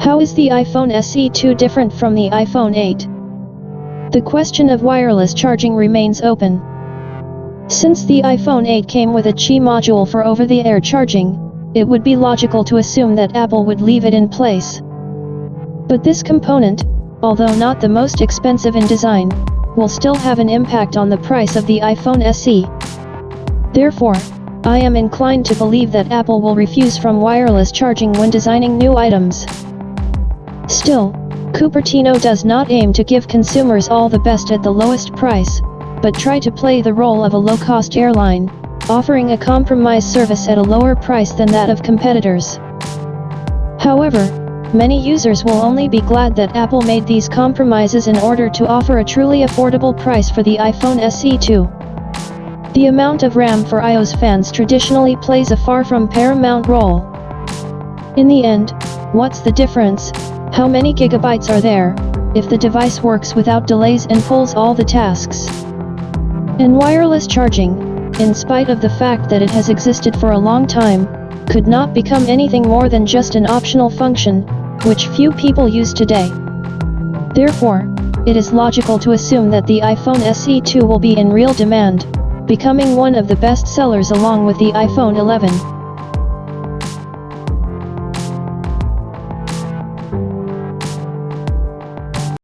How is the iPhone SE2 different from the iPhone 8? The question of wireless charging remains open. Since the iPhone 8 came with a Qi module for over-the-air charging, it would be logical to assume that Apple would leave it in place. But this component, although not the most expensive in design, will still have an impact on the price of the iPhone SE. Therefore, I am inclined to believe that Apple will refuse from wireless charging when designing new items. Still, Cupertino does not aim to give consumers all the best at the lowest price, but try to play the role of a low-cost airline, offering a compromise service at a lower price than that of competitors. However, many users will only be glad that Apple made these compromises in order to offer a truly affordable price for the iPhone SE2. The amount of RAM for iOS fans traditionally plays a far from paramount role. In the end, what's the difference? How many gigabytes are there, if the device works without delays and pulls all the tasks? And wireless charging, in spite of the fact that it has existed for a long time, could not become anything more than just an optional function, which few people use today. Therefore, it is logical to assume that the iPhone SE2 will be in real demand, becoming one of the best sellers along with the iPhone 11.